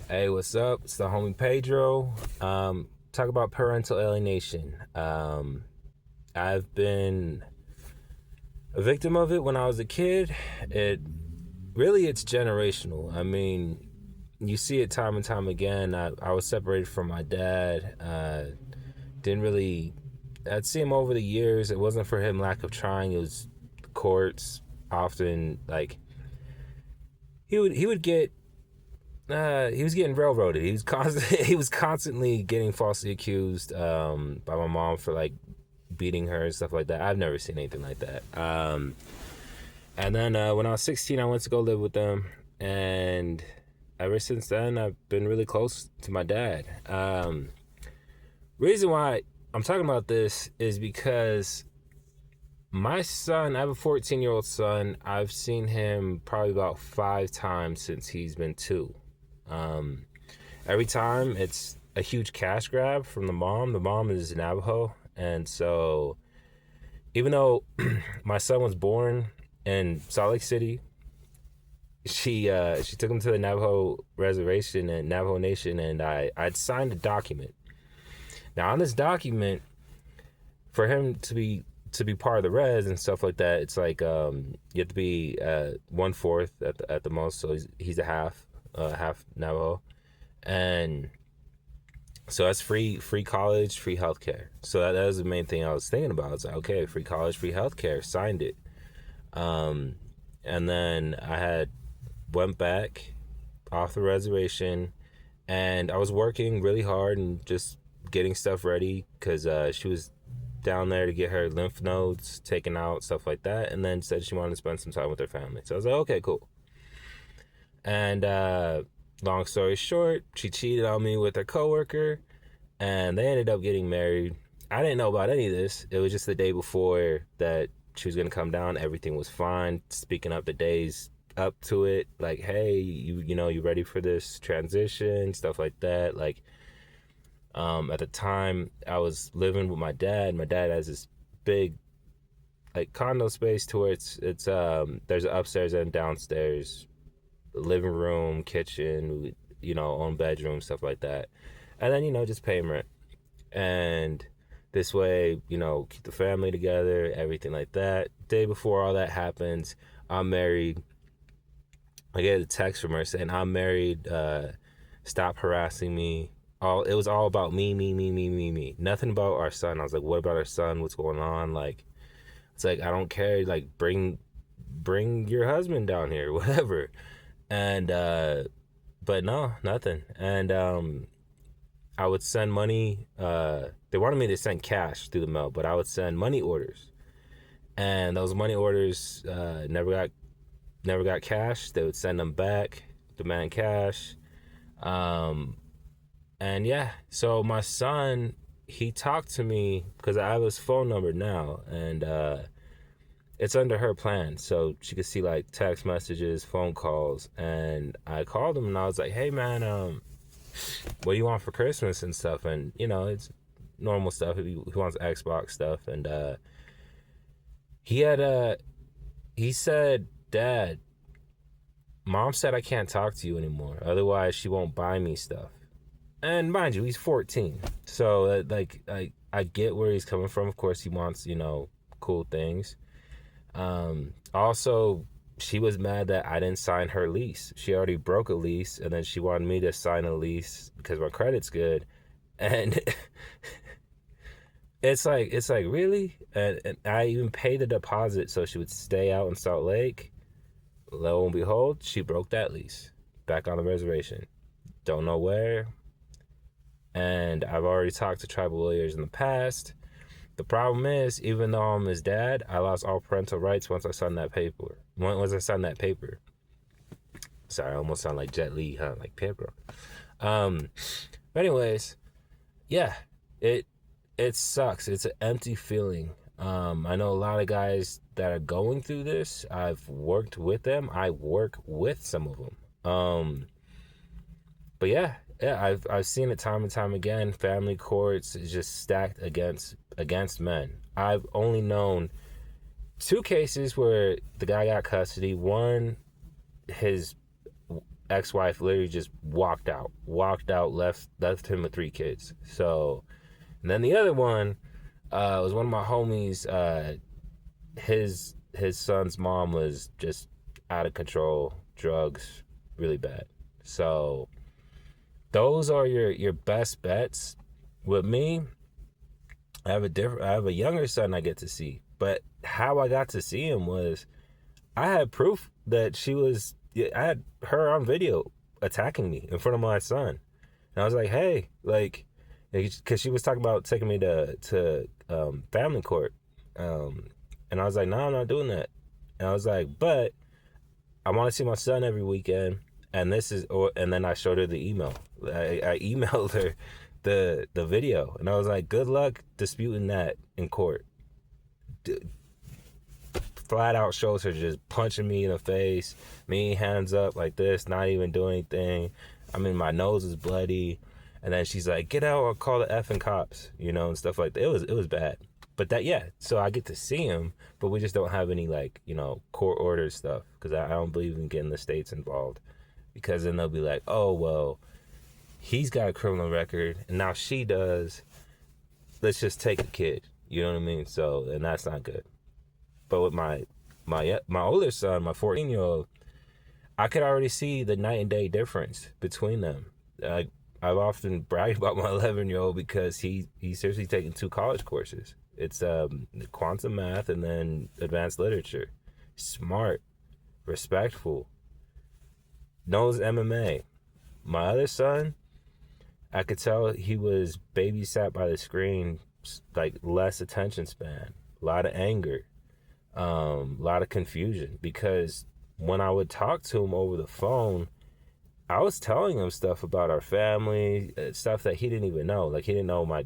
Hey, what's up? It's the homie Pedro. Talk about parental alienation. I've been a victim of it when I was a kid. It it's generational. I mean, you see it time and time again. I was separated from my dad. Didn't really. I'd see him over the years. It wasn't for him lack of trying. It was courts often like he would get he was getting railroaded. He was constantly getting falsely accused by my mom for like beating her and stuff like that. I've never seen anything like that. And then when I was 16, I went to go live with them, and ever since then, I've been really close to my dad. Reason why I'm talking about this is because my son, I have a 14-year-old son. I've seen him probably about 5 times since he's been 2. Um, every time it's a huge cash grab from the mom. The mom is Navajo, and so even though my son was born in Salt Lake City, she took him to the Navajo reservation and Navajo Nation, and I'd signed a document. Now on this document, for him to be part of the res and stuff like that, it's like you have to be 1/4 at the most, so he's a half Navajo, and so that's free college, free healthcare. So that was the main thing I was thinking about. It's like, okay, free college, free healthcare, signed it, and then I had went back off the reservation, and I was working really hard and just getting stuff ready because she was down there to get her lymph nodes taken out, stuff like that, and then said she wanted to spend some time with her family. So I was like, okay, cool. And long story short, she cheated on me with her coworker, and they ended up getting married. I didn't know about any of this. It was just the day before that she was gonna come down. Everything was fine. Speaking up the days up to it, like, hey, you ready for this transition, stuff like that. Like, at the time, I was living with my dad. My dad has this big, like, condo space to where it's there's an upstairs and downstairs, living room, kitchen, own bedroom, stuff like that, and then just paying rent, and this way, keep the family together, everything like that. Day before all that happens, I'm married. I get a text from her saying, I'm married, stop harassing me. It was all about me, me, me, me, me, me. Nothing about our son. I was like, what about our son? What's going on? Like, it's like, I don't care. Like, bring your husband down here, whatever. And but no, nothing. And I would send money. They wanted me to send cash through the mail, but I would send money orders. And those money orders never got cash. They would send them back, demand cash. And yeah, so my son, he talked to me because I have his phone number now, and it's under her plan, so she could see like text messages, phone calls, and I called him and I was like, "Hey man, what do you want for Christmas and stuff?" And it's normal stuff. He wants Xbox stuff, and he said, "Dad, Mom said I can't talk to you anymore. Otherwise, she won't buy me stuff." And mind you, he's 14. So, like, I get where he's coming from. Of course, he wants, cool things. Also, she was mad that I didn't sign her lease. She already broke a lease, and then she wanted me to sign a lease because my credit's good. And it's like really? And I even paid the deposit so she would stay out in Salt Lake. Lo and behold, she broke that lease. Back on the reservation. Don't know where. And I've already talked to tribal lawyers in the past. The problem is, even though I'm his dad, I lost all parental rights once I signed that paper. Sorry, I almost sound like Jet Li, huh? Like paper. But anyways, yeah, it sucks. It's an empty feeling. I know a lot of guys that are going through this. I've worked with them. I work with some of them. But yeah, I've seen it time and time again. Family courts is just stacked against men. I've only known 2 cases where the guy got custody. One, his ex-wife literally just walked out, left him with 3 kids. So, and then the other one was one of my homies. His son's mom was just out of control, drugs, really bad. So those are your best bets. With me, I have a younger son I get to see, but how I got to see him was I had proof that I had her on video attacking me in front of my son. And I was like, hey, like, because she was talking about taking me to family court. And I was like, no, I'm not doing that. And I was like, but I want to see my son every weekend. And and then I showed her the email. I emailed her the video. And I was like, good luck disputing that in court. Flat out shows her just punching me in the face, me hands up like this, not even doing anything. I mean, my nose is bloody. And then she's like, get out or call the effing cops, and stuff like that. It was bad. But so I get to see him, but we just don't have any, like, court order stuff, because I don't believe in getting the states involved, because then they'll be like, oh, well, he's got a criminal record and now she does. Let's just take the kid. You know what I mean? So, and that's not good. But with my older son, my 14-year-old, I could already see the night and day difference between them. I've often bragged about my 11-year-old because he's seriously taking 2 college courses. It's quantum math and then advanced literature. Smart, respectful, knows MMA. My other son, I could tell he was babysat by the screen, like less attention span, a lot of anger, a lot of confusion, because when I would talk to him over the phone, I was telling him stuff about our family, stuff that he didn't even know. Like, he didn't know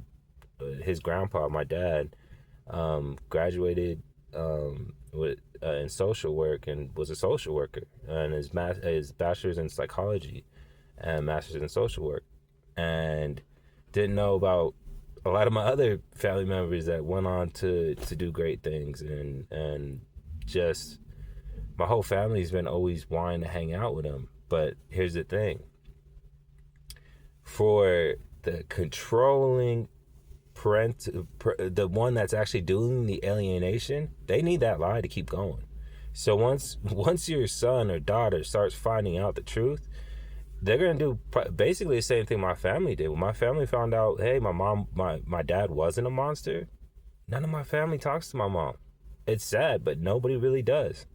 his grandpa, my dad, graduated in social work and was a social worker, and his bachelor's in psychology and master's in social work, and didn't know about a lot of my other family members that went on to do great things, and just my whole family's been always wanting to hang out with him. But here's the thing: for the controlling the one that's actually doing the alienation, they need that lie to keep going. So once your son or daughter starts finding out the truth, they're gonna do basically the same thing my family did. When my family found out, hey, my dad wasn't a monster, none of my family talks to my mom. It's sad, but nobody really does.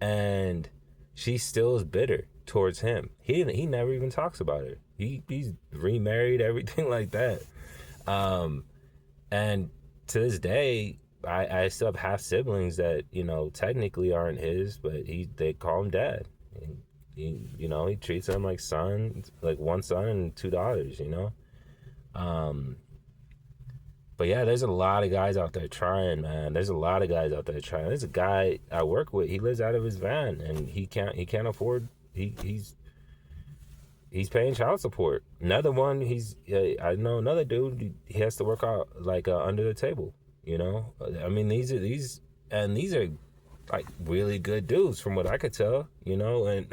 And she still is bitter towards him. He never even talks about it. He's remarried, everything like that. And to this day, I still have half siblings that, technically aren't his, but they call him dad. And he treats them like one son and $2, But yeah, there's a lot of guys out there trying, man. There's a lot of guys out there trying. There's a guy I work with. He lives out of his van, and he can't afford. He's paying child support. Another one, I know another dude. He has to work out like under the table. I mean, these are like really good dudes from what I could tell. And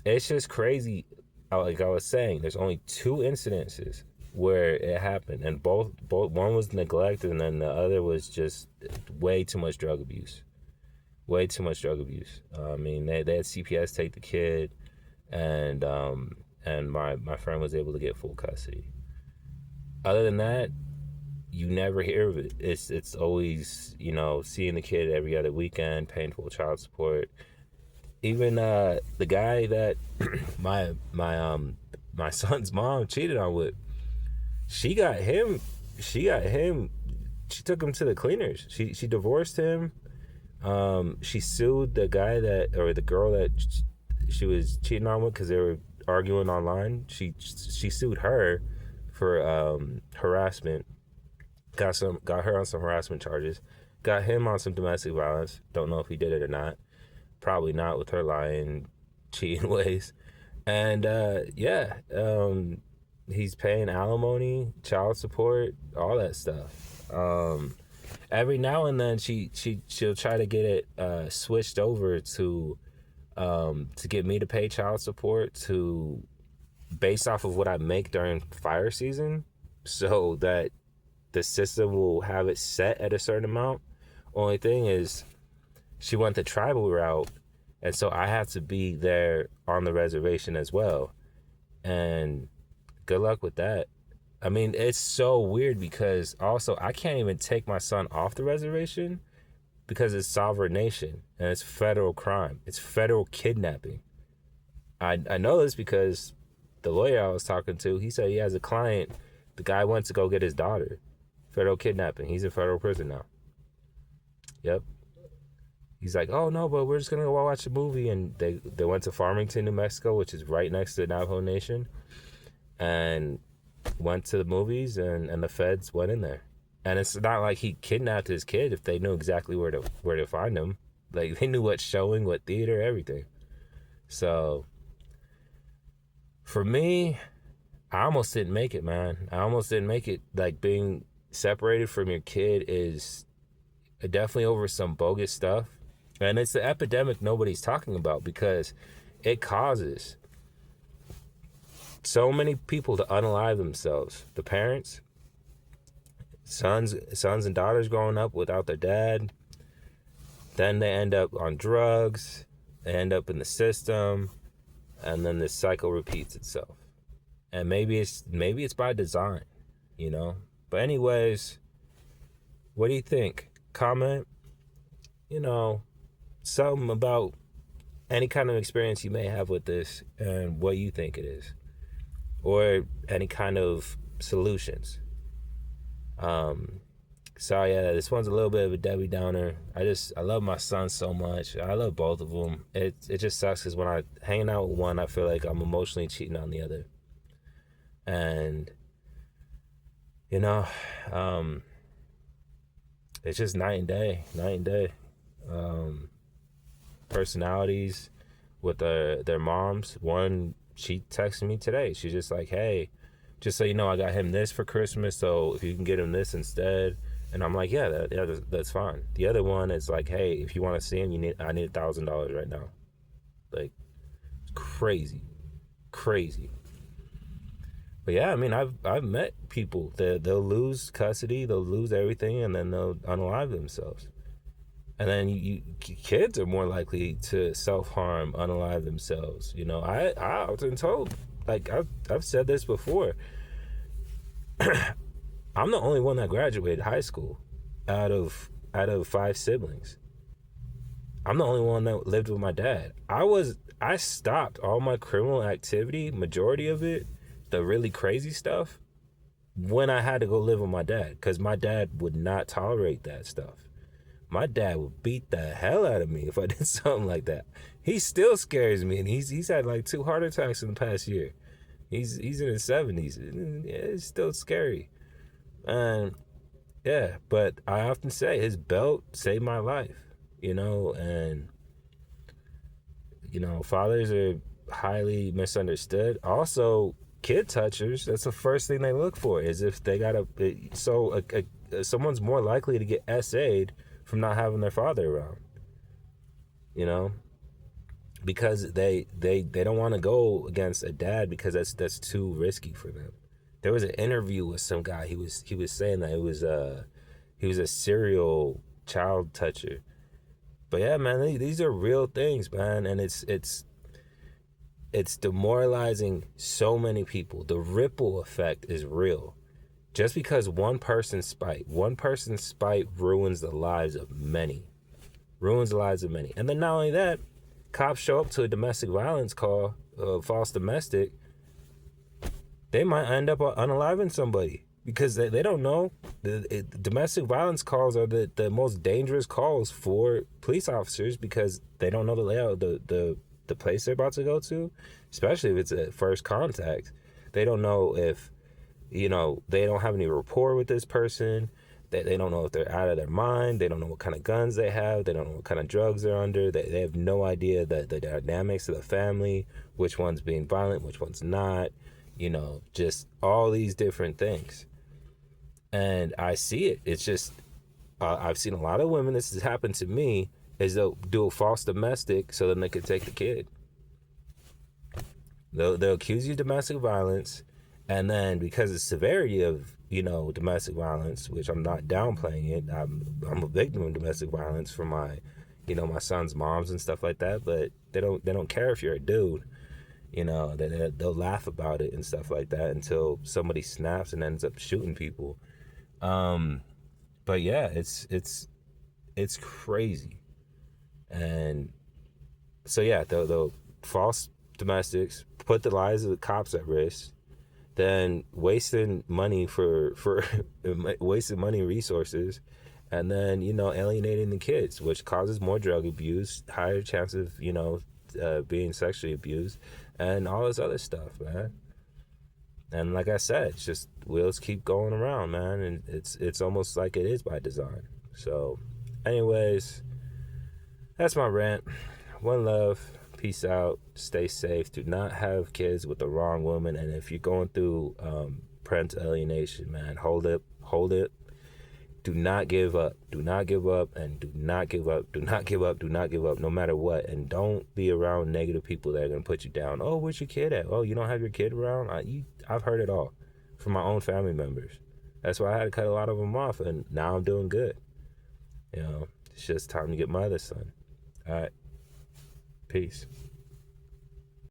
it's just crazy. Like I was saying, there's only 2 incidences where it happened, and both one was neglect, and then the other was just way too much drug abuse. I mean, they had CPS take the kid, and my friend was able to get full custody. Other than that, you never hear of it. It's always, seeing the kid every other weekend, paying full child support. Even the guy that my son's mom cheated on with, she took him to the cleaners. She divorced him. She sued the girl that she was cheating on with, because they were arguing online. She sued her for harassment. Got her on some harassment charges. Got him on some domestic violence. Don't know if he did it or not. Probably not, with her lying, cheating ways. And he's paying alimony, child support, all that stuff. Every now and then she'll try to get it switched over to to get me to pay child support to based off of what I make during fire season, so that the system will have it set at a certain amount. Only thing is, she went the tribal route, and so I have to be there on the reservation as well. And good luck with that. I mean, it's so weird because also I can't even take my son off the reservation because it's sovereign nation and it's federal crime. It's federal kidnapping. I know this because the lawyer I was talking to, he said he has a client. The guy went to go get his daughter. Federal kidnapping. He's in federal prison now. Yep. He's like, oh no, but we're just gonna go watch a movie, and they went to Farmington, New Mexico, which is right next to the Navajo Nation, and went to the movies, and the feds went in there. And it's not like he kidnapped his kid if they knew exactly where to find him. Like, they knew what showing, what theater, everything. So for me, I almost didn't make it, man. I almost didn't make it. Like, being separated from your kid is definitely over some bogus stuff. And it's the epidemic nobody's talking about because it causes so many people to unalive themselves. The parents, sons and daughters growing up without their dad. Then they end up on drugs. They end up in the system. And then this cycle repeats itself. And maybe it's by design, you know? But anyways, what do you think? Comment, something about any kind of experience you may have with this and what you think it is, or any kind of solutions. So yeah, this one's a little bit of a Debbie Downer. I love my son so much. I love both of them. It just sucks because when I hanging out with one, I feel like I'm emotionally cheating on the other. And it's just night and day. Personalities with their moms. One, she texted me today. She's just like, hey, just so you know, I got him this for Christmas, so if you can get him this instead. And I'm like, yeah, that's fine. The other one is like, hey, if you want to see him, I need $1,000 right now. Like, crazy. But yeah, I mean, I've met people that they'll lose custody, they'll lose everything, and then they'll unalive themselves. And then kids are more likely to self-harm, unalive themselves. I often told, like, I've said this before. I'm the only one that graduated high school out of 5 siblings. I'm the only one that lived with my dad. I stopped all my criminal activity, majority of it, the really crazy stuff, when I had to go live with my dad, because my dad would not tolerate that stuff. My dad would beat the hell out of me if I did something like that. He still scares me, and he's had like 2 heart attacks in the past year. He's in his 70s. It's still scary. And yeah, but I often say his belt saved my life, and fathers are highly misunderstood. Also, kid touchers, that's the first thing they look for, is if they got someone's more likely to get SA'd from not having their father around, because they don't want to go against a dad because that's too risky for them. There was an interview with some guy. He was saying that he was a serial child toucher. But yeah, man, these are real things, man, and it's demoralizing so many people. The ripple effect is real. Just because one person's spite ruins the lives of many. And then not only that, cops show up to a domestic violence call, false domestic, they might end up unaliving somebody because they don't know. Domestic violence calls are the most dangerous calls for police officers because they don't know the layout of the place they're about to go to, especially if it's a first contact. They don't know if, they don't have any rapport with this person. They don't know if they're out of their mind. They don't know what kind of guns they have. They don't know what kind of drugs they're under. They have no idea the dynamics of the family, which one's being violent, which one's not, just all these different things. And I see it. It's just, I've seen a lot of women, this has happened to me, is they'll do a false domestic so then they could take the kid. They'll accuse you of domestic violence, and then because of the severity of domestic violence, which I'm not downplaying it, I'm a victim of domestic violence from my my son's moms and stuff like that. But they don't care if you're a dude. They'll laugh about it and stuff like that until somebody snaps and ends up shooting people. But yeah, it's crazy. And so yeah, they'll false domestics, put the lives of the cops at risk, then wasting money for wasting money and resources, and then alienating the kids, which causes more drug abuse, higher chance of being sexually abused, and all this other stuff, man. And like I said, it's just wheels keep going around, man, and it's almost like it is by design. So, anyways, that's my rant. One love. Peace out. Stay safe. Do not have kids with the wrong woman. And if you're going through parental alienation, man, hold it. Hold it. Do not give up. Do not give up. And do not give up. Do not give up. Do not give up no matter what. And don't be around negative people that are going to put you down. Oh, where's your kid at? Oh, you don't have your kid around? I've heard it all from my own family members. That's why I had to cut a lot of them off. And now I'm doing good. It's just time to get my other son. All right. Peace.